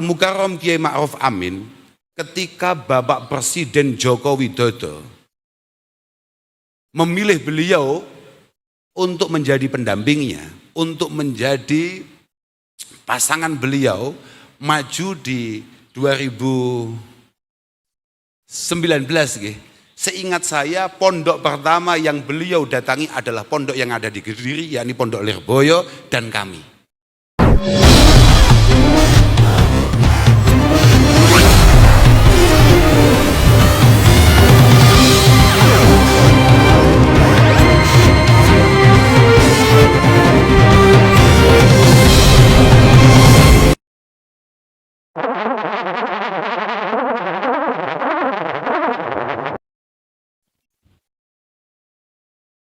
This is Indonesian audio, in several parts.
Mukarram Kiai Ma'ruf Amin ketika Bapak Presiden Joko Widodo memilih beliau untuk menjadi pendampingnya, untuk menjadi pasangan beliau maju di 2019. Seingat saya pondok pertama yang beliau datangi adalah pondok yang ada di Kediri, yakni Pondok Lirboyo dan kami.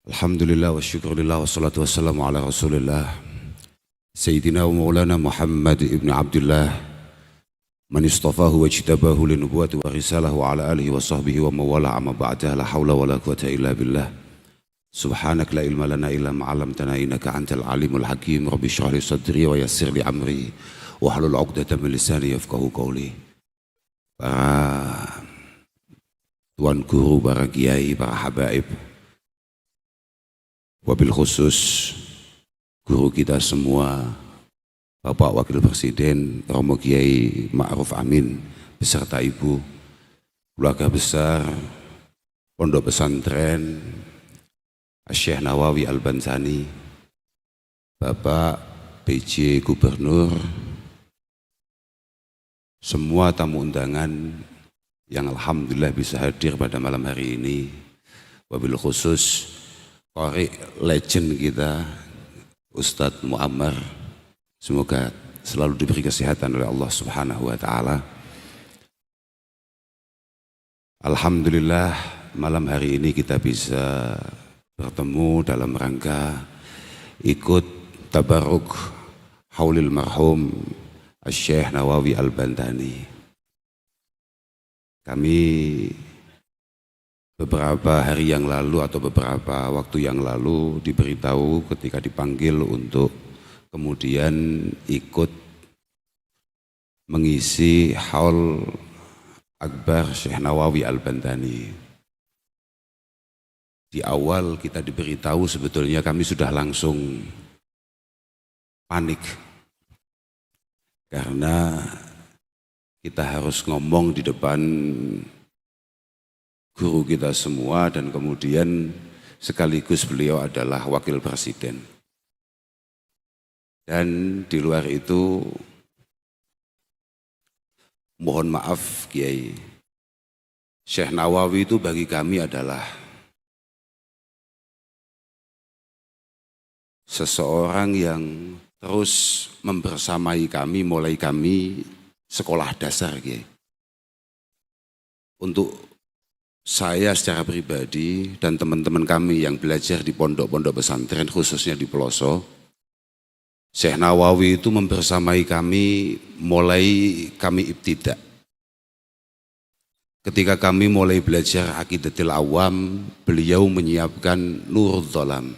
Alhamdulillah wa syukurillah wa salatu wassalamu ala rasulillah Sayyidina wa maulana Muhammad ibn Abdullah man istafahu wa jtabahu linubuwati wa risalah wa ala alihi wa sahbihi wa mawala amma ba'dah la hawla wa la quwata illa billah subhanak la ilma lana illa ma'alamtana innaka antal alimul hakim rabbi syrah li sadri wa yassir li amri wa halul 'uqdatam min lisani yafqahu qawli. Para tuan guru, para kiai, para habaib, wabil khusus guru kita semua, Bapak Wakil Presiden Romo Kiai Ma'ruf Amin beserta Ibu, keluarga besar Pondok Pesantren Syekh Nawawi Al-Banzani, Bapak PJ Gubernur, semua tamu undangan yang alhamdulillah bisa hadir pada malam hari ini, wabil khusus Qari legend kita Ustadz Muammar, semoga selalu diberi kesehatan oleh Allah Subhanahu wa taala. Alhamdulillah malam hari ini kita bisa bertemu dalam rangka ikut tabarruk haulil marhum Syekh Nawawi Al-Banzani. Kami beberapa hari yang lalu atau beberapa waktu yang lalu diberitahu ketika dipanggil untuk kemudian ikut mengisi haul akbar Syekh Nawawi Al-Banzani. Di awal kita diberitahu sebetulnya kami sudah langsung panik karena kita harus ngomong di depan guru kita semua dan kemudian sekaligus beliau adalah wakil presiden. Dan di luar itu mohon maaf Kiai, Syekh Nawawi itu bagi kami adalah seseorang yang terus membersamai kami mulai kami sekolah dasar Kiai. Untuk saya secara pribadi dan teman-teman kami yang belajar di pondok-pondok pesantren khususnya di pelosok, Syekh Nawawi itu membersamai kami mulai kami ibtidak. Ketika kami mulai belajar Aqidatul Awam, beliau menyiapkan Nurul Dhalam.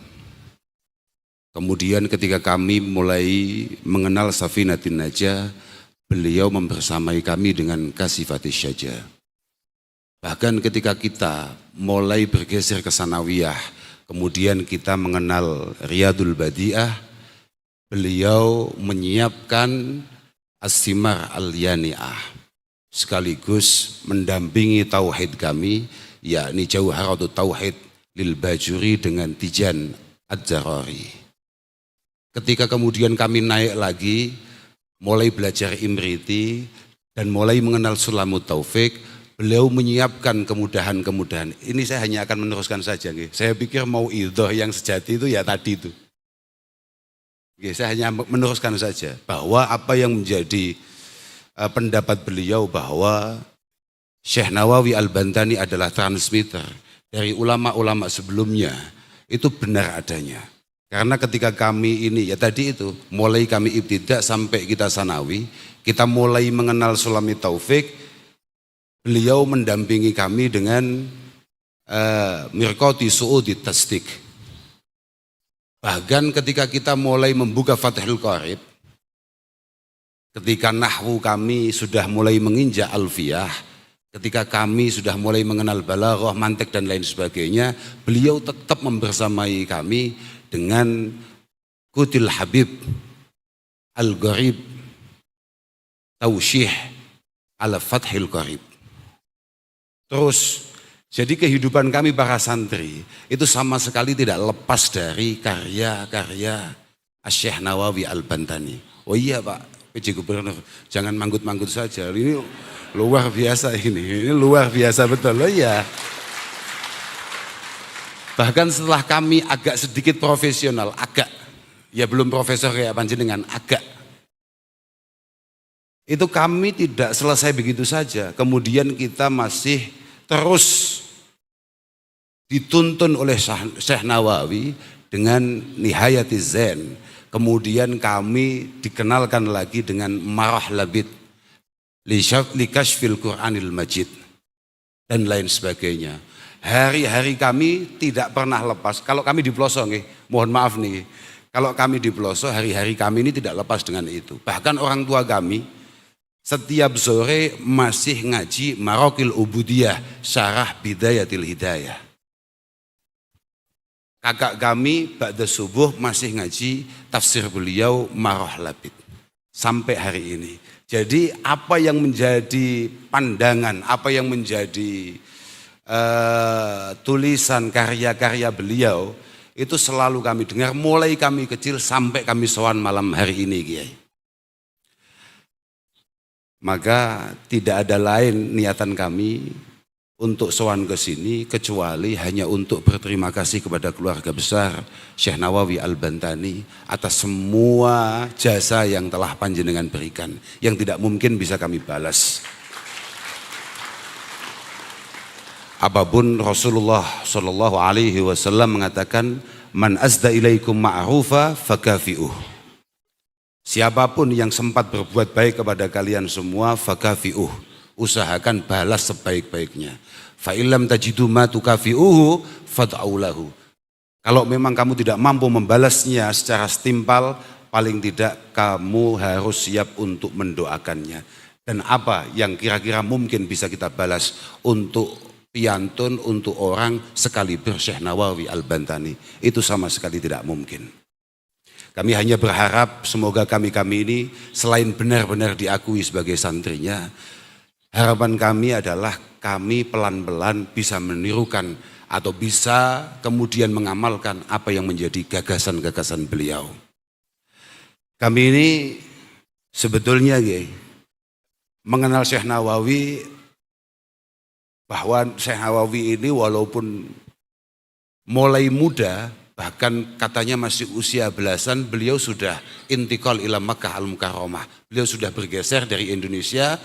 Kemudian ketika kami mulai mengenal Safinatin Najah, beliau membersamai kami dengan Kasifatis Syajah. Bahkan ketika kita mulai bergeser ke Sanawiyah, kemudian kita mengenal Riyadul Badi'ah, beliau menyiapkan As-Simar Al-Yani'ah, sekaligus mendampingi tauhid kami, yakni Jauharatut Tauhid lil Bajuri dengan Tijan Ad-Jarari. Ketika kemudian kami naik lagi, mulai belajar Imriti dan mulai mengenal Sulamut Taufik, beliau menyiapkan kemudahan-kemudahan. Ini saya hanya akan meneruskan saja. Saya pikir mau idhah yang sejati itu ya tadi itu. Saya hanya meneruskan saja bahwa apa yang menjadi pendapat beliau bahwa Syekh Nawawi Al-Banzani adalah transmitter dari ulama-ulama sebelumnya, itu benar adanya. Karena ketika kami ini, ya tadi itu, mulai kami ibtidak sampai kita sanawi, kita mulai mengenal Sulamut Taufik, beliau mendampingi kami dengan Mirqati Su'udi Tasdik. Bahkan ketika kita mulai membuka Fathul Qarib, ketika nahwu kami sudah mulai menginjak alfiyah, ketika kami sudah mulai mengenal balaghah, mantik dan lain sebagainya, beliau tetap membersamai kami dengan Kutil Habib Al-Gharib Tausyih ala Fathil Qarib. Terus, jadi kehidupan kami para santri itu sama sekali tidak lepas dari karya-karya Syekh Nawawi Al-Bantani. Oh iya Pak PJ Gubernur, jangan manggut-manggut saja. Ini luar biasa ini luar biasa betul. Oh iya. Bahkan setelah kami agak sedikit profesional, ya belum profesor kayak panjenengan, itu kami tidak selesai begitu saja. Kemudian kita masih terus dituntun oleh Syekh Nawawi dengan Nihayatiz Zain. Kemudian kami dikenalkan lagi dengan Marah Labid li Kashfil Qur'anil Majid dan lain sebagainya. Hari-hari kami tidak pernah lepas. Kalau kami di pelosok nih, mohon maaf nih. Kalau kami di pelosok, hari-hari kami ini tidak lepas dengan itu. Bahkan orang tua kami setiap sore masih ngaji Marokil Ubudiyah, Syarah Bidayatil Hidayah. Kakak kami ba'da subuh masih ngaji tafsir beliau Marah Labid. Sampai hari ini. Jadi apa yang menjadi pandangan, apa yang menjadi tulisan karya-karya beliau itu selalu kami dengar mulai kami kecil sampai kami sowan malam hari ini, Kiai. Maka tidak ada lain niatan kami untuk sowan ke sini kecuali hanya untuk berterima kasih kepada keluarga besar Syekh Nawawi Al-Bantani atas semua jasa yang telah panjenengan berikan yang tidak mungkin bisa kami balas. Apapun Rasulullah Shallallahu Alaihi Wasallam mengatakan, man azda ilaikum ma'rufa fakafi'uh. Siapapun yang sempat berbuat baik kepada kalian semua, fakafi'uh. Usahakan balas sebaik-baiknya. Fa illam tajidu ma tukafi'uhu fad'aulahu. Kalau memang kamu tidak mampu membalasnya secara setimpal, paling tidak kamu harus siap untuk mendoakannya. Dan apa yang kira-kira mungkin bisa kita balas untuk piantun untuk orang sekaliber Syekh Nawawi Al-Bantani, itu sama sekali tidak mungkin. Kami hanya berharap semoga kami ini selain benar-benar diakui sebagai santrinya, harapan kami adalah kami pelan-pelan bisa menirukan atau bisa kemudian mengamalkan apa yang menjadi gagasan-gagasan beliau. Kami ini sebetulnya mengenal Syekh Nawawi, bahwa Syekh Nawawi ini walaupun mulai muda, bahkan katanya masih usia belasan, beliau sudah intikal ila Makkah Al-Mukarramah. Beliau sudah bergeser dari Indonesia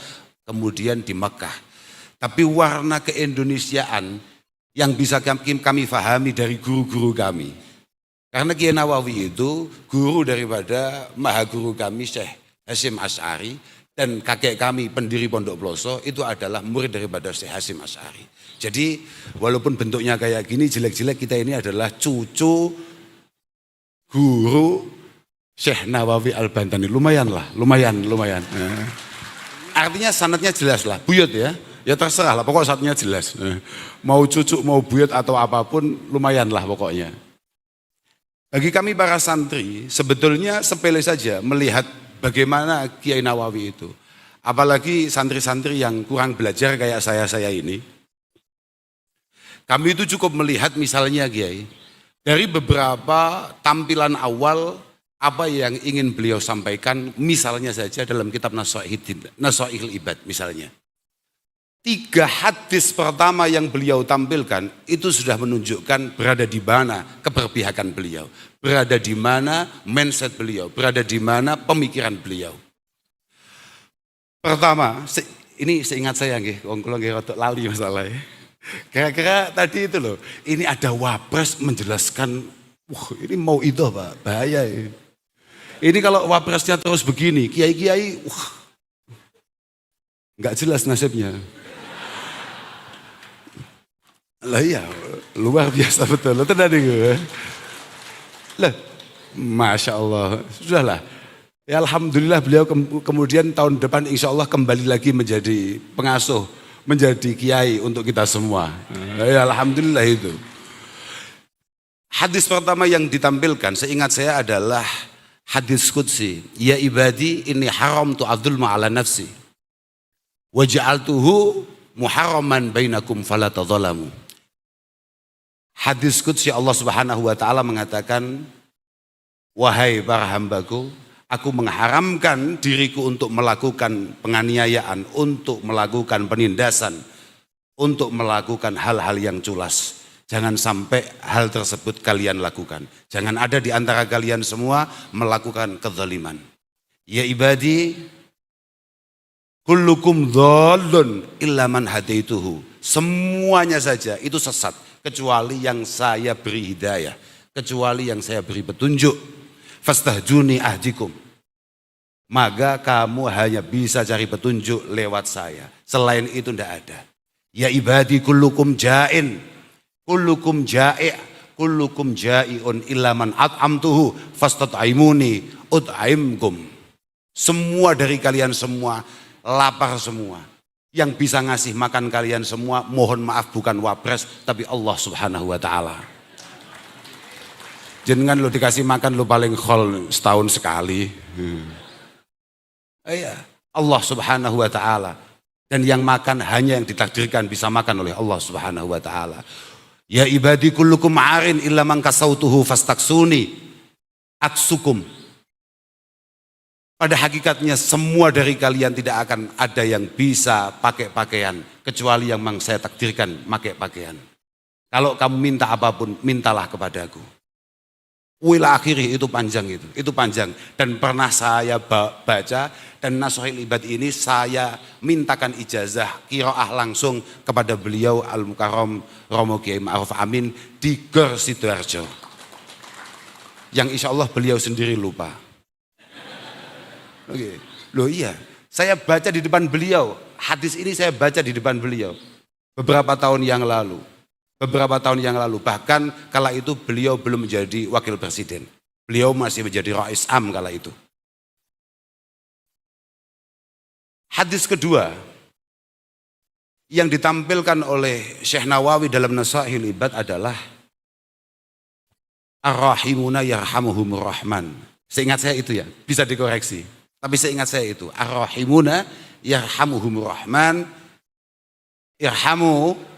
kemudian di Makkah. Tapi warna keindonesiaan yang bisa kami fahami dari guru-guru kami. Karena Kiai Nawawi itu guru daripada maha guru kami Syekh Hasyim Asy'ari. Dan kakek kami pendiri Pondok Ploso itu adalah murid daripada Syekh Hasyim Asy'ari. Jadi walaupun bentuknya kayak gini jelek-jelek, kita ini adalah cucu guru Syekh Nawawi Al-Bantani. Lumayan. Artinya sanadnya jelas lah, buyut ya. Ya terserah lah, pokok sanadnya jelas. Mau cucu, mau buyut atau apapun lumayan lah pokoknya. Bagi kami para santri sebetulnya sepele saja melihat bagaimana Kiai Nawawi itu. Apalagi santri-santri yang kurang belajar kayak saya ini. Kami itu cukup melihat misalnya Kiai, dari beberapa tampilan awal apa yang ingin beliau sampaikan, misalnya saja dalam kitab Nasaihil Ibad misalnya. 3 hadis pertama yang beliau tampilkan itu sudah menunjukkan berada di mana keberpihakan beliau, berada di mana mindset beliau, berada di mana pemikiran beliau. Pertama, ini seingat saya nggih, kalau nggih rotok lali masalahnya. Kira-kira tadi itu loh, ini ada wapres menjelaskan, ini mau itu Pak, bahaya ya. Ini kalau wapresnya terus begini, kiai-kiai, nggak jelas nasibnya. Lah iya, luar biasa betul. Lo tadi gue. Lah, Masya Allah, sudahlah. Ya alhamdulillah beliau kemudian tahun depan insya Allah kembali lagi menjadi pengasuh, menjadi kiai untuk kita semua. Ya alhamdulillah itu. Hadis pertama yang ditampilkan seingat saya adalah hadis qudsi. Ya ibadi inni haramtu adzulma ala nafsi wa ja'altuhu muharraman bainakum fala tadzalamu. Hadis qudsi Allah Subhanahu wa taala mengatakan, wahai para hambaku, aku mengharamkan diriku untuk melakukan penganiayaan, untuk melakukan penindasan, untuk melakukan hal-hal yang culas. Jangan sampai hal tersebut kalian lakukan. Jangan ada di antara kalian semua melakukan kezaliman. Ya ibadi, kullukum dhallun illa man hadaituhu. Semuanya saja itu sesat, kecuali yang saya beri hidayah, kecuali yang saya beri petunjuk. Fastahduni ahdikum. Maka kamu hanya bisa cari petunjuk lewat saya. Selain itu tidak ada. Ya ibadi kullukum ja'in. Kullukum ja'i' kullukum ja'i'un illa man at'amtuhu fastat'imuni ut'aimkum. Semua dari kalian semua lapar semua. Yang bisa ngasih makan kalian semua, mohon maaf bukan wapres tapi Allah Subhanahu wa taala. Jenengan lo dikasih makan lo paling khol setahun sekali. Iya, Allah Subhanahu wa taala. Dan yang makan hanya yang ditakdirkan bisa makan oleh Allah Subhanahu wa taala. Ya ibadi kullukum arin illa man kasautuhu fastaksuni aksukum. Pada hakikatnya semua dari kalian tidak akan ada yang bisa pakai pakaian kecuali yang memang saya takdirkan pakai pakaian. Kalau kamu minta apapun, mintalah kepadaku. Wila akhiri itu panjang itu panjang. Dan pernah saya baca dan Nasuhil Ibad ini saya mintakan ijazah qiraah langsung kepada beliau Al-Mukarram Romo Kiai Ma'ruf Amin di Gor Sidoarjo. Yang insya Allah beliau sendiri lupa. Oke. Loh iya, saya baca di depan beliau, hadis ini saya baca di depan beliau beberapa tahun yang lalu. Bahkan kala itu beliau belum menjadi wakil presiden. Beliau masih menjadi Rais Am kala itu. Hadis kedua yang ditampilkan oleh Syekh Nawawi dalam Nasuhil Ibad adalah Ar-Rahimuna yarhamuhumur Rahman. Seingat saya itu ya, bisa dikoreksi. Tapi seingat saya itu Ar-Rahimuna yarhamuhumur Rahman. Irhamu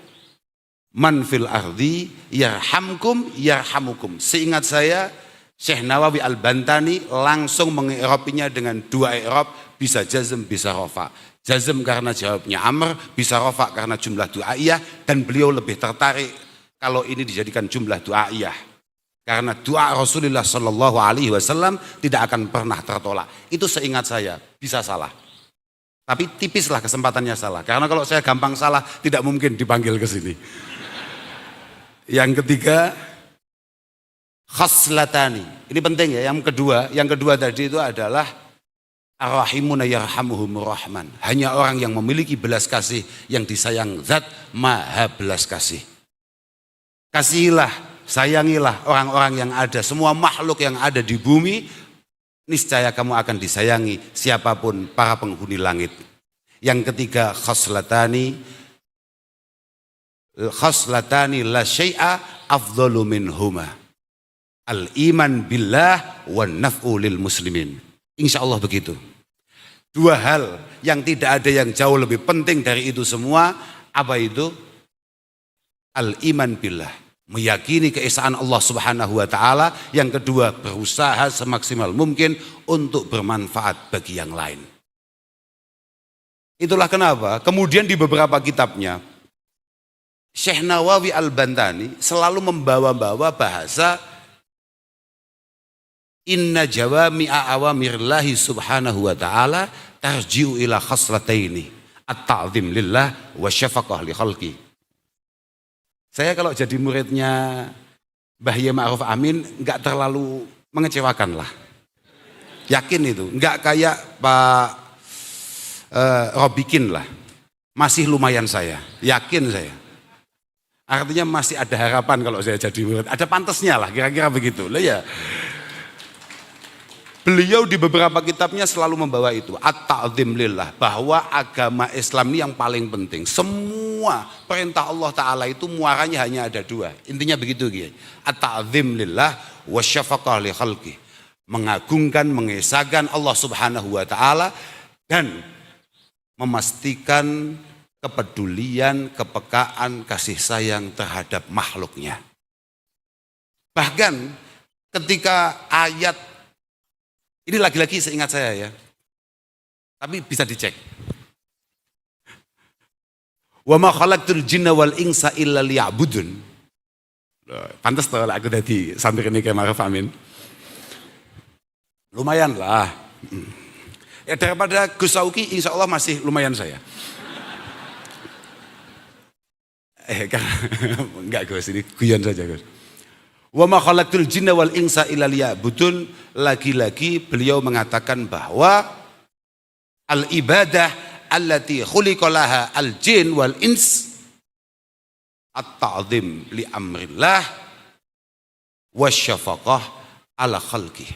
man fil ardi yarhamkum yarhamukum. Seingat saya Syekh Nawawi Al-Bantani langsung mengi'rabinya dengan dua i'rab, bisa jazm bisa rafa. Jazm karena jawabnya Amr, bisa rafa karena jumlah du'aiyah, dan beliau lebih tertarik kalau ini dijadikan jumlah du'aiyah. Karena doa Rasulullah Shallallahu Alaihi Wasallam tidak akan pernah tertolak. Itu seingat saya, bisa salah. Tapi tipislah kesempatannya salah. Karena kalau saya gampang salah, tidak mungkin dipanggil ke sini. Yang ketiga, khaslatani. Ini penting ya. Yang kedua tadi itu adalah ar-rahimuna yarhamuhumur rahman. Hanya orang yang memiliki belas kasih, yang disayang zat maha belas kasih. Kasihilah, sayangilah orang-orang yang ada, semua makhluk yang ada di bumi, niscaya kamu akan disayangi siapapun para penghuni langit. Yang ketiga, khaslatani la syai'a afdalu minhuma al-iman billah wan naf'u lil muslimin. Insya Allah begitu. Dua hal yang tidak ada yang jauh lebih penting dari itu semua. Apa itu? Al-iman billah, meyakini keesaan Allah Subhanahu wa taala. Yang kedua, berusaha semaksimal mungkin untuk bermanfaat bagi yang lain. Itulah kenapa kemudian di beberapa kitabnya Syekh Nawawi Al-Bantani selalu membawa-bawa bahasa inna jawami'a awamirillahi subhanahu wa ta'ala tarji'u ila khaslataini at-ta'zim lillah wa syafaqah li khalqi. Saya kalau jadi muridnya Mbah Yai Ma'ruf Amin enggak terlalu mengecewakan lah. Yakin itu, enggak kayak Pak Robikin lah. Masih lumayan saya, yakin saya. Artinya masih ada harapan kalau saya jadi murid. Ada pantasnya lah, kira-kira begitu. Lah ya. Beliau di beberapa kitabnya selalu membawa itu, at-ta'zim lillah, bahwa agama Islam ini yang paling penting. Semua perintah Allah Ta'ala itu muaranya hanya ada dua. Intinya begitu, at-ta'zim lillah wa syafaqah li khalqih. Mengagungkan, mengesahkan Allah Subhanahu wa Ta'ala dan memastikan kepedulian, kepekaan, kasih sayang terhadap makhluknya. Bahkan ketika ayat ini lagi-lagi seingat saya ya, tapi bisa dicek. Wa ma khalaqtul jinna wal insa illa liya'budun. Pantes tuh aku tadi sampai ini kayak Maruf Amin. Lumayan lah. Ya daripada Gus Sauki insya Allah masih lumayan saya. Enggak Gus, ini guyon saja Gus. Wa ma khalaqtul jinna wal insa illa liya'budun, lagi-lagi beliau mengatakan bahwa al ibadah allati khuliqa laha al jin wal ins at-ta'zim li amrillah wasyafaqah ala khalqih.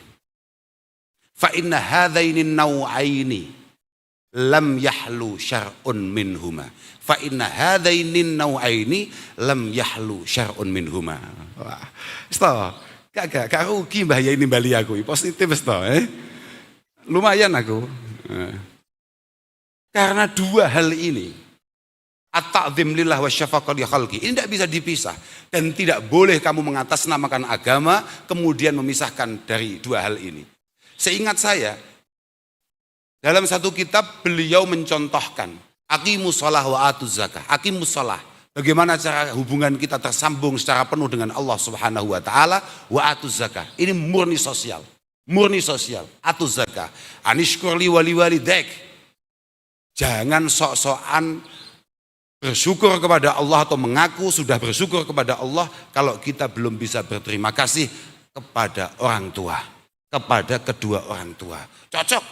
Fa inna hadzaini an-naw'aini lam yahlu syar'un minhuma. Fa inna hadzaini an-naw'aini lam yahlu syar'un minhuma. Wah, gak rugi mbah ya ini bali aku, positif lumayan aku. Karena dua hal ini, at-ta'zim lillah wa syafaqah li khalqi, ini tidak bisa dipisah dan tidak boleh kamu mengatasnamakan agama kemudian memisahkan dari dua hal ini. Seingat saya, dalam satu kitab beliau mencontohkan aqimus shalah wa atuz zakah. Aqimus shalah, bagaimana cara hubungan kita tersambung secara penuh dengan Allah Subhanahu wa Ta'ala, wa atuz zakah. Ini murni sosial. Murni sosial. Atuz zakah. Anishkurli wali walidayk. Jangan sok-sokan bersyukur kepada Allah atau mengaku sudah bersyukur kepada Allah kalau kita belum bisa berterima kasih kepada orang tua, kepada kedua orang tua. Cocok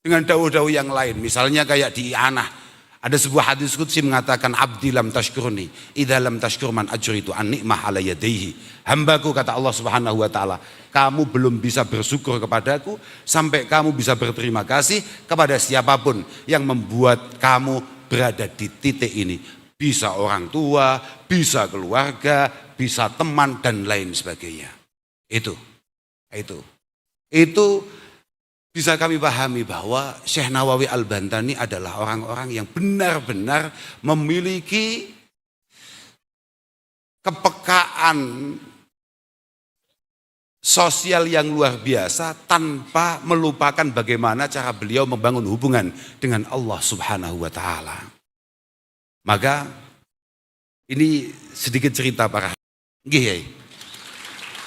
dengan dawuh-dawuh yang lain. Misalnya kayak di I'anah. Ada sebuah hadis qudsi mengatakan abdi lam tashkurni idza lam tashkur man ajritu an ni'mah ala yadayhi. Hambaku, kata Allah Subhanahu wa Ta'ala, kamu belum bisa bersyukur kepadaku sampai kamu bisa berterima kasih kepada siapapun yang membuat kamu berada di titik ini. Bisa orang tua, bisa keluarga, bisa teman dan lain sebagainya. Itu bisa kami pahami bahwa Syekh Nawawi Al-Bantani adalah orang-orang yang benar-benar memiliki kepekaan sosial yang luar biasa tanpa melupakan bagaimana cara beliau membangun hubungan dengan Allah Subhanahu wa Ta'ala. Maka ini sedikit cerita para nggih.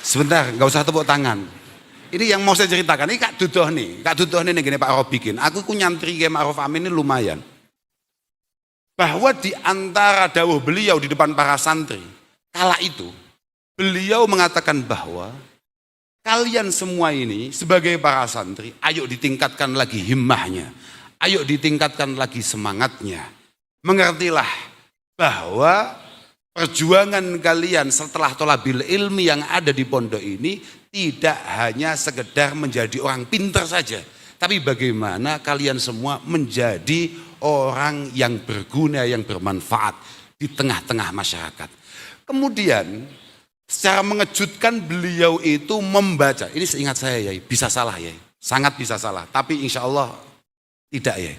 Sebentar, nggak usah tepuk tangan. Ini yang mau saya ceritakan, ini Kak Dudoh nih gini Pak Rob bikin. Aku nyantri ke Ma'ruf Amin ini lumayan. Bahwa di antara dawuh beliau di depan para santri, kala itu beliau mengatakan bahwa kalian semua ini sebagai para santri, ayo ditingkatkan lagi himmahnya, ayo ditingkatkan lagi semangatnya. Mengertilah bahwa perjuangan kalian setelah thalabil ilmi yang ada di pondok ini tidak hanya sekedar menjadi orang pintar saja, tapi bagaimana kalian semua menjadi orang yang berguna, yang bermanfaat di tengah-tengah masyarakat. Kemudian secara mengejutkan beliau itu membaca, ini seingat saya ya, bisa salah ya, sangat bisa salah, tapi insya Allah tidak ya.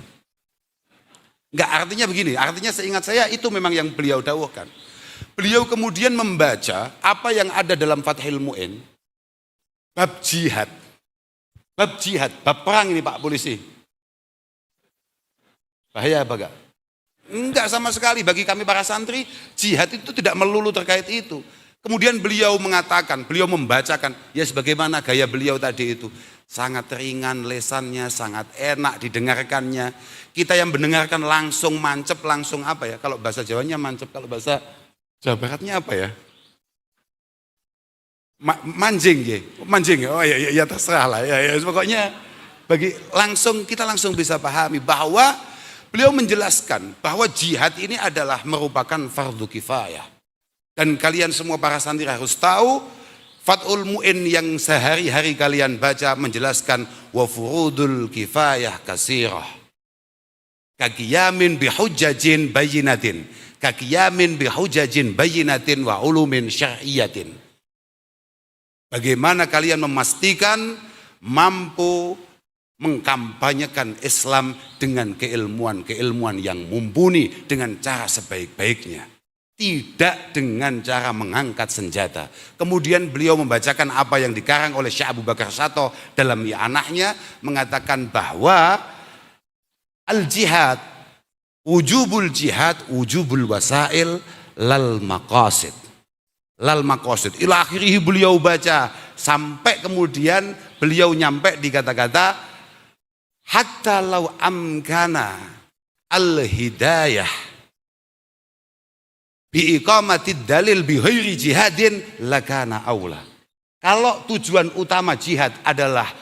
Enggak, artinya begini, artinya seingat saya itu memang yang beliau dawuhkan. Beliau kemudian membaca apa yang ada dalam Fathul Mu'in, bab jihad, bab perang ini Pak Polisi. Bahaya apa enggak? Enggak sama sekali, bagi kami para santri, jihad itu tidak melulu terkait itu. Kemudian beliau mengatakan, beliau membacakan, ya sebagaimana gaya beliau tadi itu. Sangat ringan lesannya, sangat enak didengarkannya. Kita yang mendengarkan langsung mancep, langsung apa ya, kalau bahasa Jawanya mancep, kalau bahasa Jawa Baratnya apa ya? Manjing ya, oh ya terserah lah ya, pokoknya kita langsung bisa pahami bahwa beliau menjelaskan bahwa jihad ini adalah merupakan fardu kifayah dan kalian semua para santri harus tahu Fathul Mu'in yang sehari-hari kalian baca menjelaskan wa furudul kifayah kasirah. Kaqiyamin bihujjajin bayyinatin. Kaqiyamin bihujjajin bayyinatin wa ulumin syar'iyatin. Bagaimana kalian memastikan mampu mengkampanyekan Islam dengan keilmuan-keilmuan yang mumpuni dengan cara sebaik-baiknya. Tidak dengan cara mengangkat senjata. Kemudian beliau membacakan apa yang dikarang oleh Syekh Abu Bakar Sato dalam anaknya, mengatakan bahwa al-jihad, wujubul jihad, wujubul wasail, lal maqasid. Lal maqasid. Ila akhirih beliau baca sampai kemudian beliau nyampe di kata-kata hatta law amkana al-hidayah biiqamatid dalil bighairi jihadin lakana aula. Kalau tujuan utama jihad adalah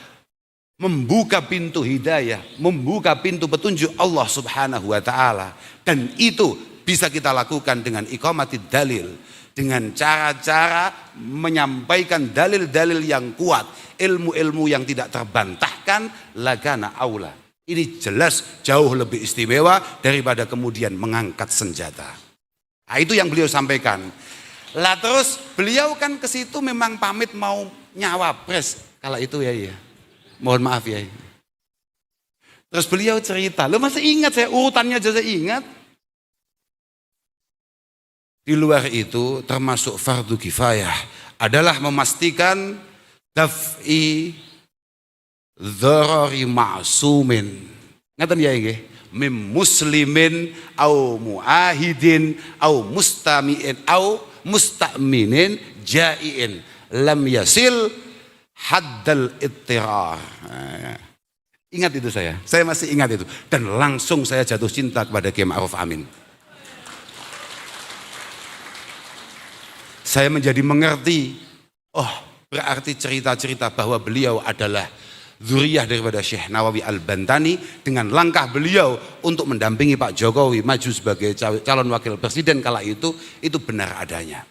membuka pintu hidayah, membuka pintu petunjuk Allah Subhanahu wa taala, dan itu bisa kita lakukan dengan iqamatid dalil, dengan cara-cara menyampaikan dalil-dalil yang kuat, ilmu-ilmu yang tidak terbantahkan, lakana aula. Ini jelas jauh lebih istimewa daripada kemudian mengangkat senjata. Nah, itu yang beliau sampaikan. Lah terus beliau kan ke situ memang pamit mau nyawapres kala itu ya. Mohon maaf ya. Terus beliau cerita, lo masih ingat saya urutannya aja saya ingat. Di luar itu termasuk fardu kifayah adalah memastikan daf'i dzarari ma'sumin. Ngaten ya nggih? Mim muslimin au muahidin au mustami'in au mustaminin jai'in lam yasil haddal ittirar. Ingat itu saya masih ingat itu, dan langsung saya jatuh cinta kepada Kiai Ma'ruf Amin. Saya menjadi mengerti, oh berarti cerita-cerita bahwa beliau adalah zuriyah daripada Syekh Nawawi Al-Bantani, dengan langkah beliau untuk mendampingi Pak Jokowi maju sebagai calon wakil presiden kala itu benar adanya.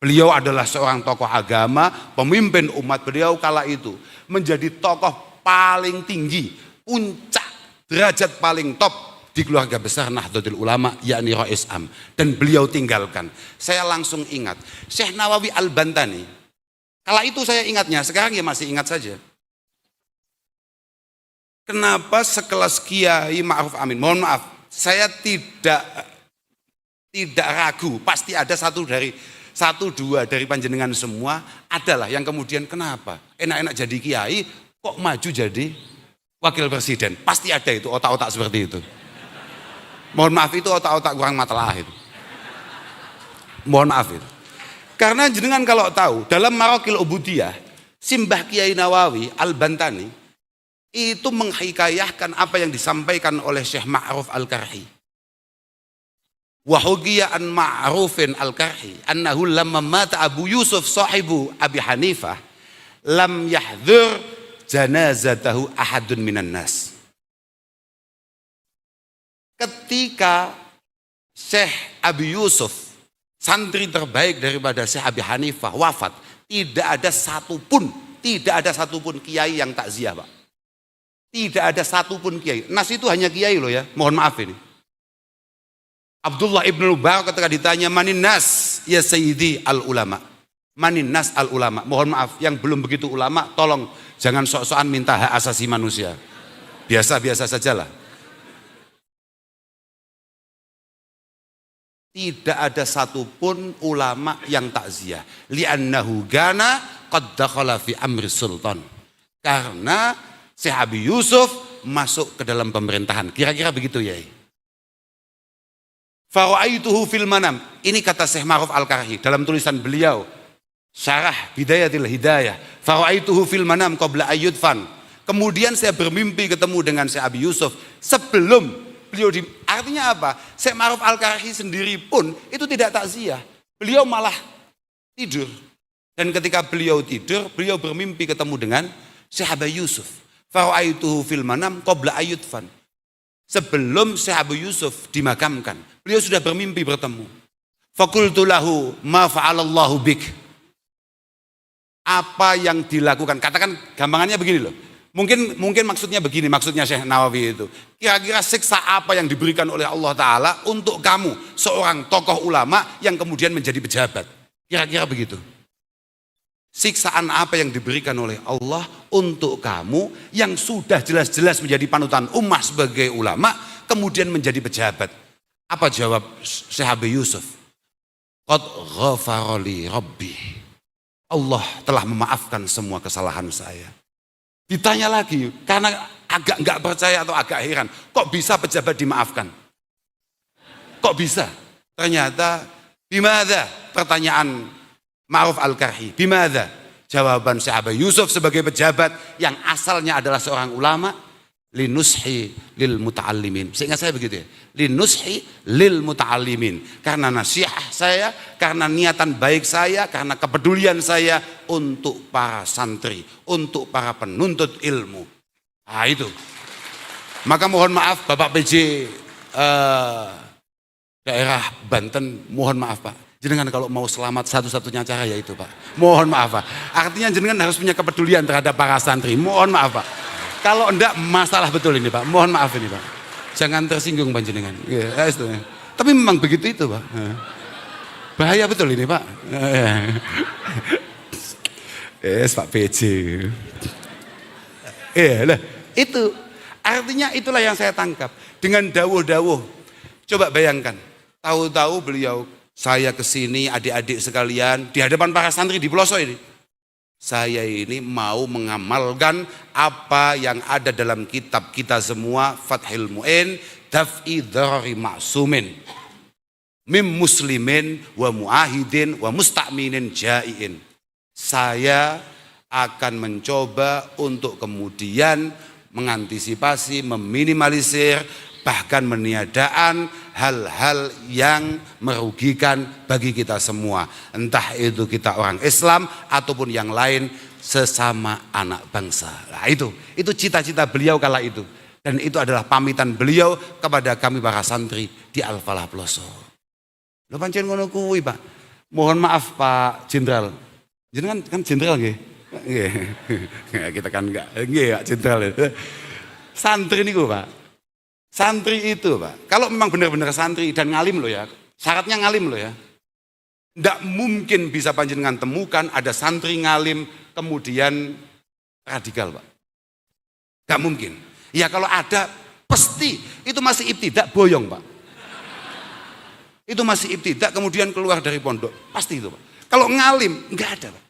Beliau adalah seorang tokoh agama, pemimpin umat. Beliau kala itu menjadi tokoh paling tinggi, puncak derajat paling top di keluarga besar Nahdlatul Ulama, yakni Rais Am, dan beliau tinggalkan. Saya langsung ingat Syekh Nawawi Al-Bantani. Kala itu saya ingatnya, sekarang ya masih ingat saja. Kenapa sekelas Kiai Ma'ruf Amin? Mohon maaf, saya tidak ragu, pasti ada satu dua dari panjenengan semua adalah yang kemudian kenapa enak-enak jadi kiai kok maju jadi wakil presiden. Pasti ada itu otak-otak seperti itu. Mohon maaf, itu otak-otak kurang matelah itu. Mohon maaf itu. Karena jenengan kalau tahu dalam Maraqil Ubudiyah, Simbah Kiai Nawawi Al-Bantani itu menghikayahkan apa yang disampaikan oleh Syekh Ma'ruf Al-Karhi. Wa hukiya an Ma'rufin Al-Karhi annahu lamma mata Abu Yusuf sahibu Abi Hanifah lam yahdhur janazatahu ahadun minan nas. Ketika Syekh Abi Yusuf, santri terbaik daripada Syekh Abi Hanifah, wafat, tidak ada satupun kiai yang takziah, Pak. Tidak ada satupun kiai. Nas itu hanya kiai loh ya, mohon maaf ini. Abdullah ibn Mubarak ketika ditanya manin nas ya sayyidi al ulama, manin nas al ulama, mohon maaf yang belum begitu ulama tolong jangan sok-sokan minta hak asasi manusia, biasa-biasa sajalah. Tidak ada satupun ulama yang takziah, li'annahu gana qad dakhala fi amri sultan, karena Syekh Abi Yusuf masuk ke dalam pemerintahan, kira-kira begitu ya. Fara'aituhu fil manam, ini kata Syekh Ma'ruf Al-Karhi dalam tulisan beliau Syarah Bidayatil Hidayah. Fara'aituhu fil manam qabla ayyudfan, kemudian saya bermimpi ketemu dengan Syekh Abi Yusuf sebelum beliau artinya apa? Syekh Ma'ruf Al-Karhi sendiri pun itu tidak takziah, beliau malah tidur, dan ketika beliau tidur beliau bermimpi ketemu dengan Syekh Abi Yusuf. Fara'aituhu fil manam qabla ayyudfan, sebelum Syekh Abu Yusuf dimakamkan, beliau sudah bermimpi bertemu. Faqultu lahu ma fa'alallahu bik, apa yang dilakukan. Katakan gampangannya begini loh. Mungkin maksudnya begini, maksudnya Syekh Nawawi itu. Kira-kira siksa apa yang diberikan oleh Allah Ta'ala untuk kamu, seorang tokoh ulama yang kemudian menjadi pejabat. Kira-kira begitu. Siksaan apa yang diberikan oleh Allah untuk kamu yang sudah jelas-jelas menjadi panutan umat sebagai ulama, kemudian menjadi pejabat. Apa jawab Syekh Abi Yusuf? Qad ghafara li Rabbi. Allah telah memaafkan semua kesalahan saya. Ditanya lagi, karena agak nggak percaya atau agak heran, kok bisa pejabat dimaafkan? Kok bisa? Ternyata, bimada? Pertanyaan Ma'ruf Al-Karhi, bimada? Jawaban Syekh Abi Yusuf sebagai pejabat yang asalnya adalah seorang ulama, linushi lil muta'allimin. Seingat saya begitu ya, linushi lil muta'allimin. Karena nasihat saya, karena niatan baik saya, karena kepedulian saya untuk para santri, untuk para penuntut ilmu. Nah itu. Maka mohon maaf Bapak PJ daerah Banten, mohon maaf Pak. Jenengan kalau mau selamat satu-satunya cara yaitu Pak. Mohon maaf Pak. Artinya jenengan harus punya kepedulian terhadap para santri. Mohon maaf Pak. Kalau enggak masalah betul ini Pak. Mohon maaf ini Pak. Jangan tersinggung panjenengan. Ya, itu. Tapi memang begitu itu Pak. Bahaya betul ini Pak. Pak PJ. Lah, itu artinya itulah yang saya tangkap dengan dawuh-dawuh. Coba bayangkan, tahu-tahu beliau, saya kesini adik-adik sekalian di hadapan para santri di pelosok ini. Saya ini mau mengamalkan apa yang ada dalam kitab kita semua, Fathul Mu'in, Daf'i Dharari Ma'sumin, Mim Muslimin wa Mu'ahidin wa Musta'minin Jai'in. Saya akan mencoba untuk kemudian mengantisipasi, meminimalisir, bahkan meniadaan hal-hal yang merugikan bagi kita semua. Entah itu kita orang Islam ataupun yang lain sesama anak bangsa. Nah itu cita-cita beliau kala itu. Dan itu adalah pamitan beliau kepada kami para santri di Al-Falah Pelosok. Lho pancen ngono kuwi Pak. Mohon maaf Pak Jenderal. Jenengan kan jenderal nggih. Nggih. Kita kan enggak nggih Pak Jenderal. Santri niku Pak. Santri itu Pak, kalau memang benar-benar santri dan ngalim loh ya, syaratnya ngalim loh ya. Tidak mungkin bisa panjenengan temukan ada santri ngalim kemudian radikal Pak. Tidak mungkin. Ya kalau ada pasti itu masih ibtidak boyong Pak. Itu masih ibtidak kemudian keluar dari pondok, pasti itu Pak. Kalau ngalim enggak ada Pak.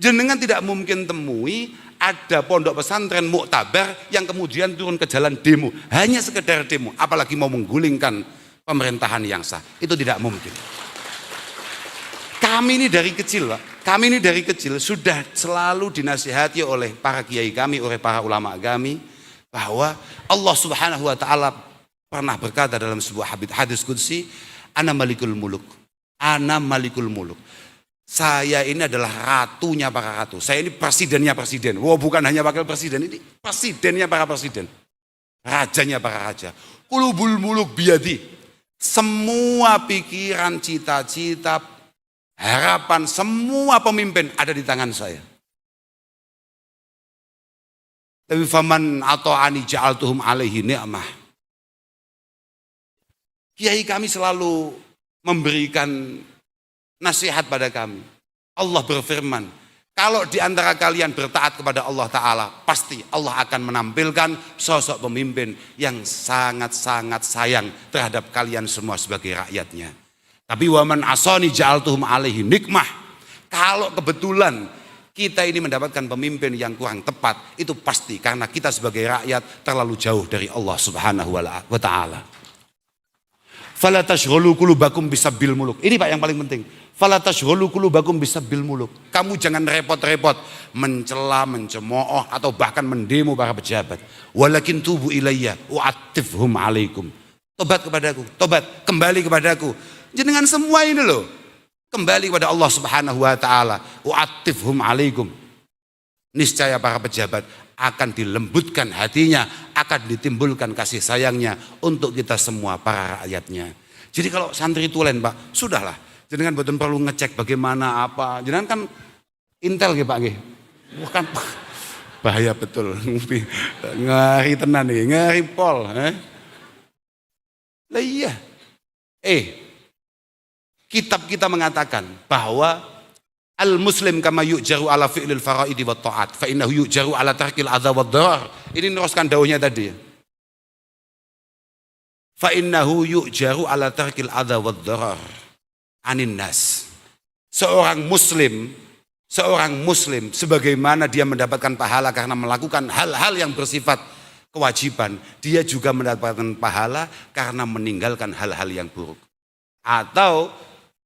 Jenengan tidak mungkin temui ada pondok pesantren muktabar yang kemudian turun ke jalan demo, hanya sekedar demo, apalagi mau menggulingkan pemerintahan yang sah, itu tidak mungkin. Kami ini dari kecil Pak, kami ini dari kecil sudah selalu dinasihati oleh para kiai kami, oleh para ulama kami, bahwa Allah Subhanahu wa Ta'ala pernah berkata dalam sebuah hadis qudsi, ana malikul muluk, ana malikul muluk. Saya ini adalah ratunya para ratu. Saya ini presidennya presiden. Wah, bukan hanya wakil presiden, ini presidennya para presiden. Rajanya para raja. Qulubul muluk biyadi. Semua pikiran, cita-cita, harapan, semua pemimpin ada di tangan saya. Tapi faman ata'ani ja'altuhum alaihi ni'mah. Kiai kami selalu memberikan nasihat pada kami. Allah berfirman, kalau di antara kalian bertaat kepada Allah Ta'ala, pasti Allah akan menampilkan sosok pemimpin yang sangat-sangat sayang terhadap kalian semua sebagai rakyatnya. Tapi waman asani ja'altuhum alaihi nikmah. Kalau kebetulan kita ini mendapatkan pemimpin yang kurang tepat, itu pasti karena kita sebagai rakyat terlalu jauh dari Allah Subhanahu wa Ta'ala. Fala tashghulu qulubakum bisabbil muluk. Ini Pak yang paling penting. Fala tashghulu qulubakum bisabbil muluk. Kamu jangan repot-repot mencela, mencemooh atau bahkan mendemo para pejabat. Walakin tubu ilayya wa'atifhum alaikum. Tobat kepadaku, tobat, kembali kepadaku. Jenengan semua ini loh, kembali kepada Allah Subhanahu wa Ta'ala. Wa'atifhum alaikum. Niscaya para pejabat akan dilembutkan hatinya, akan ditimbulkan kasih sayangnya untuk kita semua para rakyatnya. Jadi kalau santri tulen Pak, sudahlah, jenengan boten perlu ngecek bagaimana apa. Jenengan kan Intel nggih Pak nggih. Bukan bahaya betul. Ngeri tenan nih, ngeri pol. Lah iya. Kitab kita mengatakan bahwa al-muslim kama yu'jaru ala fi'lil faraidi wa ta'at fa innahu yu'jaru ala tarkil adha wa dharar. Ini neruskan dauhnya tadi. Fa innahu yu'jaru ala tarkil adha wa dharar anin nas. Seorang muslim sebagaimana dia mendapatkan pahala karena melakukan hal-hal yang bersifat kewajiban, dia juga mendapatkan pahala karena meninggalkan hal-hal yang buruk. Atau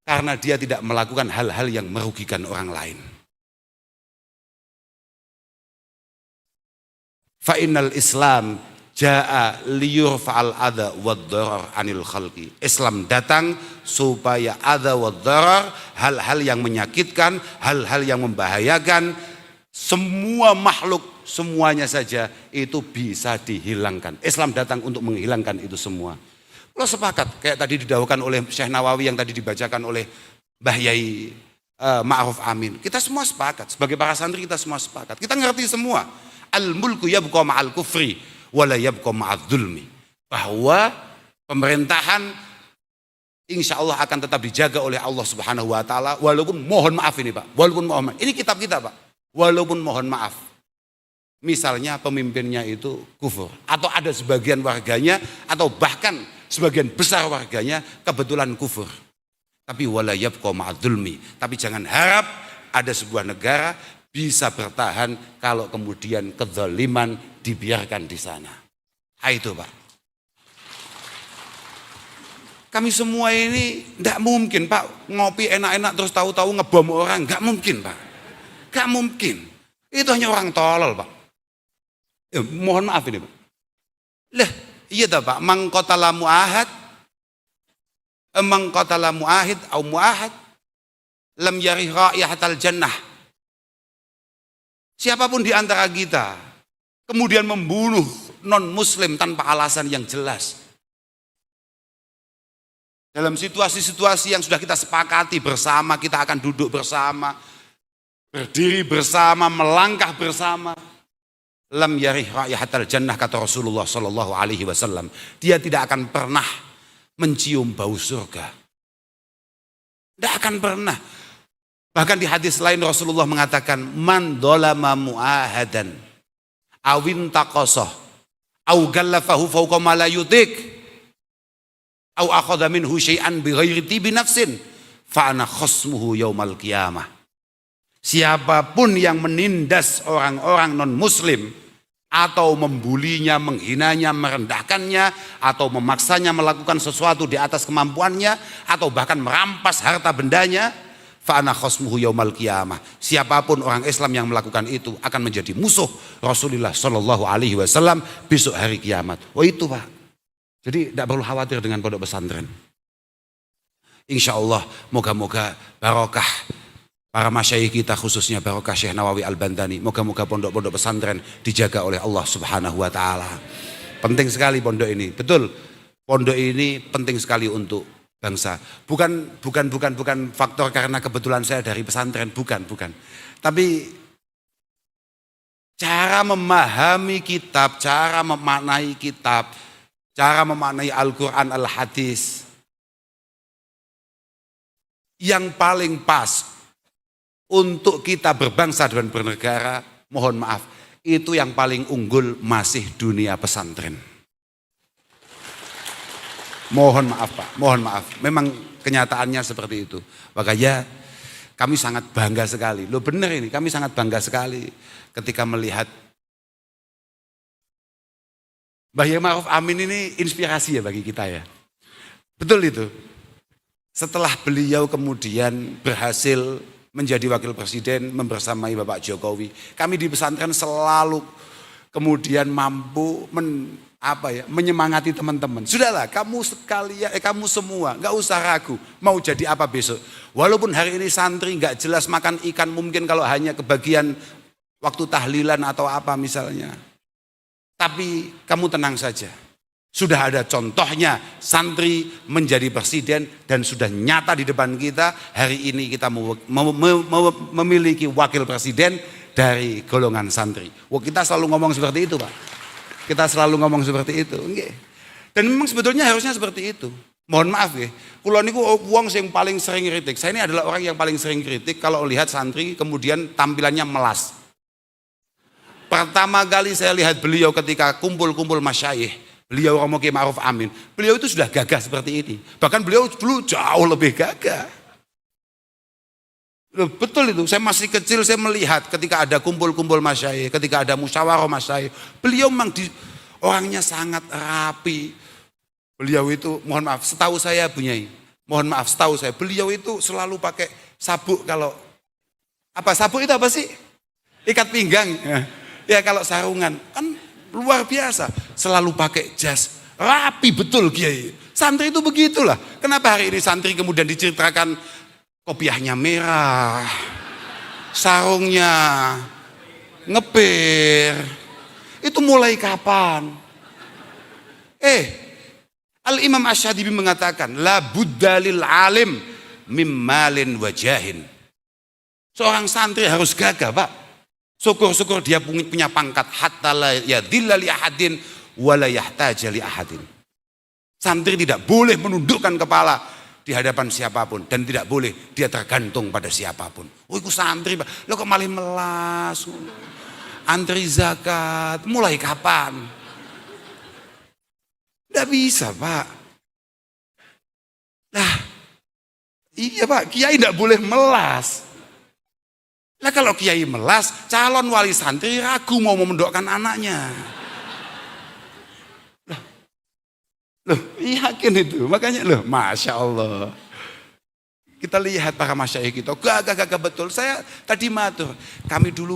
karena dia tidak melakukan hal-hal yang merugikan orang lain. Fa innal Islam jaa liyurfa'al adha wad dharar anil khalqi. Islam datang supaya adha wad dharar, hal-hal yang menyakitkan, hal-hal yang membahayakan semua makhluk, semuanya saja itu bisa dihilangkan. Islam datang untuk menghilangkan itu semua. Lo sepakat, kayak tadi didahulukan oleh Syekh Nawawi yang tadi dibacakan oleh Mbah Yai Ma'ruf Amin. Kita semua sepakat, sebagai para santri kita semua sepakat. Kita ngerti semua. Al-mulku yabqa ma'al kufri wala yabqa ma'al zulmi. Bahwa pemerintahan insya Allah akan tetap dijaga oleh Allah Subhanahu wa Ta'ala. Walaupun mohon maaf ini Pak, walaupun mohon maaf. Ini kitab kita Pak, walaupun mohon maaf. Misalnya pemimpinnya itu kufur, atau ada sebagian warganya, atau bahkan sebagian besar warganya kebetulan kufur. Tapi wala yabqa ma'adzulmi. Tapi jangan harap ada sebuah negara bisa bertahan kalau kemudian kezaliman dibiarkan di sana. Itu Pak. Kami semua ini tidak mungkin Pak ngopi enak-enak terus tahu-tahu ngebom orang. Nggak mungkin Pak. Nggak mungkin. Itu hanya orang tolol Pak. Mohon maaf ini Pak. Lah, iya dah Pak, mangqatala mu'ahad au mu'ahad lam yarih raihatal jannah. Siapapun di antara kita kemudian membunuh non muslim tanpa alasan yang jelas, dalam situasi-situasi yang sudah kita sepakati bersama, kita akan duduk bersama, berdiri bersama, melangkah bersama. Lam yarih raihatal jannah, kata Rasulullah sallallahu alaihi wasallam. Dia tidak akan pernah mencium bau surga. Tidak akan pernah. Bahkan di hadis lain Rasulullah mengatakan, man dolama mu'ahadan awin taqasah aw gallafahu fawqa ma la yutik aw akhadha minhu syai'an bighairi tibi nafsin fa ana khasmuhu yaumal qiyamah. Siapapun yang menindas orang-orang non muslim atau membulinya, menghinanya, merendahkannya, atau memaksanya melakukan sesuatu di atas kemampuannya, atau bahkan merampas harta bendanya, fa ana khasmuhu yaumal qiyamah. Siapapun orang Islam yang melakukan itu akan menjadi musuh Rasulullah sallallahu alaihi wasallam besok hari kiamat. Oh itu Pak. Jadi tidak perlu khawatir dengan pondok pesantren. Insya Allah moga-moga barokah para masyayikh kita, khususnya barokah Syekh Nawawi Al-Bantani. Moga-moga pondok-pondok pesantren dijaga oleh Allah Subhanahu wa Ta'ala. Penting sekali pondok ini. Betul, pondok ini penting sekali untuk bangsa. Bukan faktor karena kebetulan saya dari pesantren, bukan. Tapi cara memahami kitab, cara memaknai kitab, cara memaknai Al-Quran, Al-Hadis yang paling pas untuk kita berbangsa dan bernegara, mohon maaf, itu yang paling unggul masih dunia pesantren. Mohon maaf Pak, mohon maaf. Memang kenyataannya seperti itu. Makanya kami sangat bangga sekali. Loh benar ini, kami sangat bangga sekali ketika melihat Mbah Yai Ma'ruf Amin ini inspirasi ya bagi kita ya. Betul itu. Setelah beliau kemudian berhasil menjadi wakil presiden membersamai Bapak Jokowi, kami di pesantren selalu kemudian mampu menyemangati teman-teman. Sudahlah, kamu semua nggak usah ragu mau jadi apa besok. Walaupun hari ini santri nggak jelas makan ikan, mungkin kalau hanya kebagian waktu tahlilan atau apa misalnya. Tapi kamu tenang saja. Sudah ada contohnya santri menjadi presiden dan sudah nyata di depan kita. Hari ini kita memiliki wakil presiden dari golongan santri. Wah, kita selalu ngomong seperti itu, Pak. Kita selalu ngomong seperti itu. Dan memang sebetulnya harusnya seperti itu. Mohon maaf ya, kula niku wong sing paling sering kritik. Saya ini adalah orang yang paling sering kritik kalau lihat santri kemudian tampilannya melas. Pertama kali saya lihat beliau ketika kumpul-kumpul masyayikh, beliau Romo Kiai Ma'ruf Amin, beliau itu sudah gagah seperti ini. Bahkan beliau dulu jauh lebih gagah. Loh, betul itu, saya masih kecil saya melihat ketika ada kumpul-kumpul masyayikh, ketika ada musyawarah masyayikh, beliau memang orangnya sangat rapi. Beliau itu, mohon maaf, setahu saya Bunyai, mohon maaf, setahu saya, beliau itu selalu pakai sabuk kalau, sabuk itu apa sih? Ikat pinggang. Ya kalau sarungan, kan luar biasa. Selalu pakai jas, rapi betul Kiai. Santri itu begitulah. Kenapa hari ini santri kemudian diceritakan kopiahnya merah, sarungnya ngepir. Itu mulai kapan? Al-Imam Asy-Syadzili mengatakan, la budda lil alim mimmalin wajahin. Seorang santri harus gagah, Pak. Syukur-syukur dia punya pangkat hatta la yadhilla li ahadin wa la yahtaja li ahadin. Santri tidak boleh menundukkan kepala di hadapan siapapun dan tidak boleh dia tergantung pada siapapun. Oh, itu santri, Pak. Lo kok malah melas? Antri zakat, mulai kapan? Tidak bisa, Pak. Nah, iya Pak, Kiai tidak boleh melas. Nah kalau Kiai melas, calon wali santri ragu mau mendokkan anaknya. Loh, yakin itu. Makanya loh, Masya Allah. Kita lihat para masyayikh kita, gagah betul. Saya tadi matur, kami dulu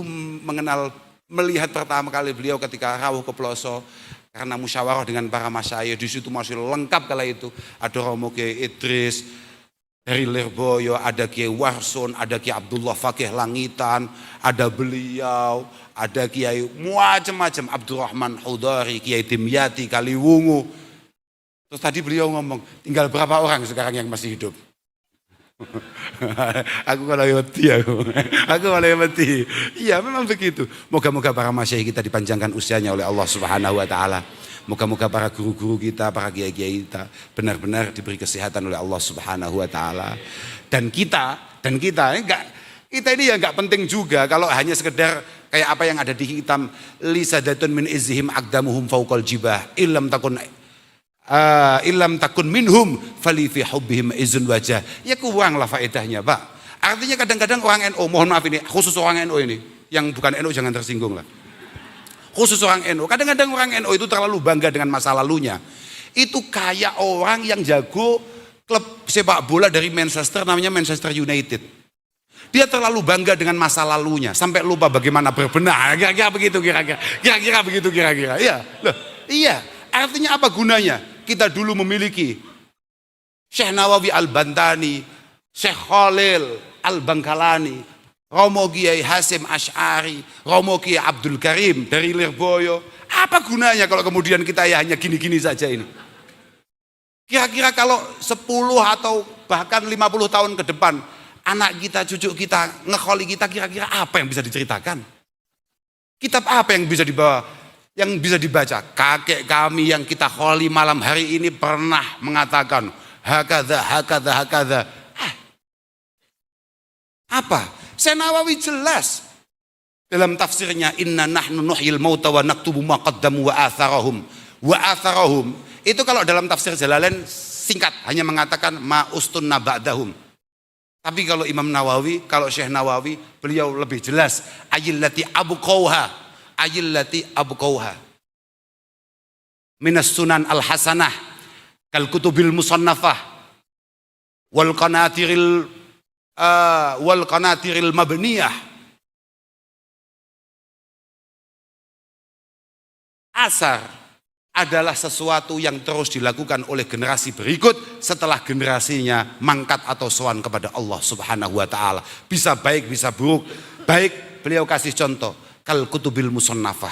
melihat pertama kali beliau ketika rawuh ke Ploso. Karena musyawarah dengan para masyayikh, di situ masih lengkap kala itu. Ada Romo Kiai Idris dari Lirboyo, ada Kiai Warsun, ada Kiai Abdullah Fakih Langitan, ada beliau, ada Kiai macam-macam, Abdurrahman Hudari, Kiai Dimyati Kaliwungu. Terus tadi beliau ngomong, tinggal berapa orang sekarang yang masih hidup? Aku kalau mati aku malah mati. Iya memang begitu. Moga-moga para masyayikh kita dipanjangkan usianya oleh Allah Subhanahu Wa Taala. Moga-moga para guru-guru kita, para kiai-kiai kita benar-benar diberi kesehatan oleh Allah Subhanahu Wa Taala. Dan kita ini ya nggak penting juga kalau hanya sekedar kayak apa yang ada di hitam lisadatun min izhim aqdamuhum fawqal jibah illam takun minhum fali fi hubbihim izun wajah. Ya kurang lah faedahnya, Pak. Artinya kadang-kadang orang NU, mohon maaf ini, khusus orang NU ini, yang bukan NU jangan tersinggung lah. Khusus orang NU, kadang-kadang orang NU itu terlalu bangga dengan masa lalunya. Itu kayak orang yang jago klub sepak bola dari Manchester, namanya Manchester United. Dia terlalu bangga dengan masa lalunya sampai lupa bagaimana berbenah. Kira-kira begitu kira-kira. Iya, loh, iya. Artinya apa gunanya? Kita dulu memiliki Syekh Nawawi Al-Bantani, Syekh Khalil Al-Bangkalani, Romo Kiai Hasim Asy'ari, Romo Kiai Abdul Karim dari Lirboyo. Apa gunanya kalau kemudian kita ya hanya gini-gini saja ini? Kira-kira kalau 10 atau bahkan 50 tahun ke depan, anak kita, cucu kita, ngekholi kita, kira-kira apa yang bisa diceritakan? Kitab apa yang bisa dibawa? Yang bisa dibaca, kakek kami yang kita kholi malam hari ini pernah mengatakan hakadha. Apa? Syekh Nawawi jelas dalam tafsirnya, inna nahnu nuhyil mauta wa naktubu ma qaddamu wa atharahum. Itu kalau dalam tafsir Jalalain singkat hanya mengatakan ma ustunna ba'dahum. Tapi kalau Imam Nawawi, kalau Syekh Nawawi, beliau lebih jelas, ayillati abqauha minas sunan al hasanah kal kutubil musannafah wal qanatiril mabniyah. Asar adalah sesuatu yang terus dilakukan oleh generasi berikut setelah generasinya mangkat atau sowan kepada Allah Subhanahu Wa Taala. Bisa baik, bisa buruk. Baik, beliau kasih contoh kal kutubil musannafah.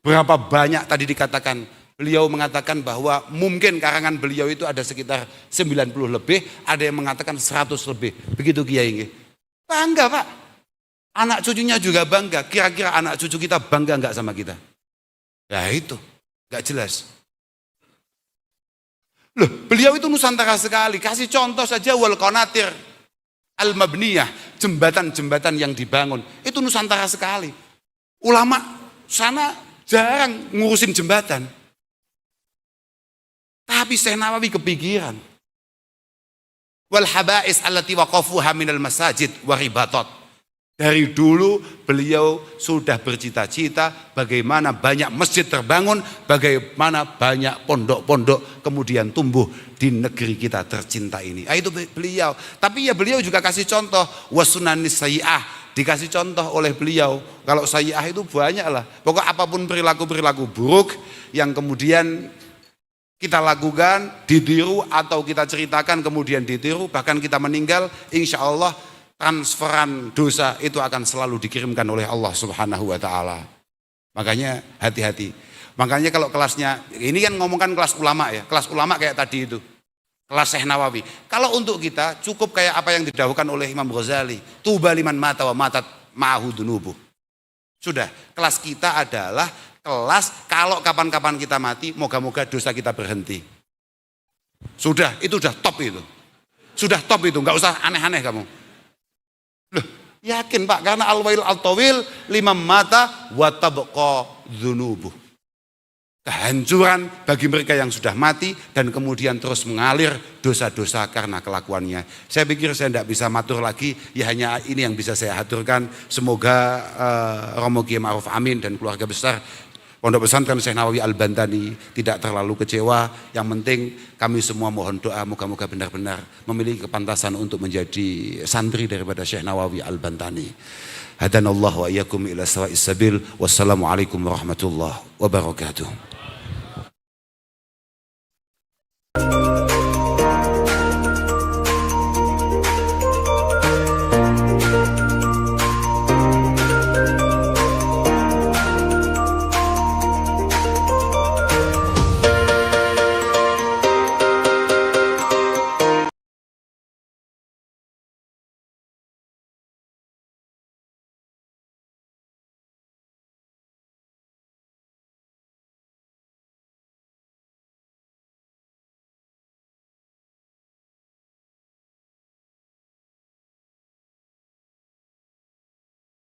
Berapa banyak tadi dikatakan Beliau mengatakan bahwa mungkin karangan beliau itu ada sekitar 90 lebih, ada yang mengatakan 100 lebih. Begitu Kiai. Bangga Pak. Anak cucunya juga bangga. Kira-kira anak cucu kita bangga enggak sama kita? Ya itu, enggak jelas. Loh, beliau itu Nusantara sekali. Kasih contoh saja wal qanatir al-mabniyah, jembatan-jembatan yang dibangun. Itu Nusantara sekali. Ulama sana jarang ngurusin jembatan. Tapi Syekh Nawawi kepikiran. Wal habais allati waqafuha minal masajid wa ribatat. Dari dulu beliau sudah bercita-cita bagaimana banyak masjid terbangun, bagaimana banyak pondok-pondok kemudian tumbuh di negeri kita tercinta ini. Itu beliau. Tapi ya beliau juga kasih contoh wasunanis sayyi'ah, dikasih contoh oleh beliau. Kalau sayyi'ah itu banyak lah. Pokok apapun perilaku-perilaku buruk yang kemudian kita lakukan, ditiru atau kita ceritakan kemudian ditiru, bahkan kita meninggal, insya Allah transferan dosa itu akan selalu dikirimkan oleh Allah Subhanahu wa Ta'ala. Makanya hati-hati. Makanya kalau kelasnya, ini kan ngomongkan kelas ulama ya, kelas ulama kayak tadi itu, kelas Syekh Nawawi. Kalau untuk kita cukup kayak apa yang didahulukan oleh Imam Ghazali, tuba liman mata wa matat ma'ahu dunubuh. Sudah, kelas kita adalah kelas kalau kapan-kapan kita mati, moga-moga dosa kita berhenti. Sudah, itu udah top itu. Sudah top itu, nggak usah aneh-aneh kamu. Loh, yakin Pak, karena al-wail al-tawil limam mata wa tabqa dzunubuh. Kehancuran bagi mereka yang sudah mati dan kemudian terus mengalir dosa-dosa karena kelakuannya. Saya pikir saya tidak bisa matur lagi, ya hanya ini yang bisa saya haturkan. Semoga Romo Kiai Ma'ruf Amin dan keluarga besar Pondok Pesantren Syekh Nawawi Al-Bantani tidak terlalu kecewa. Yang penting kami semua mohon doa moga-moga benar-benar memiliki kepantasan untuk menjadi santri daripada Syekh Nawawi Al-Bantani. Hadanallahu wa iyyakum ila sawa'is sabil. Wassalamualaikum warahmatullahi wabarakatuh.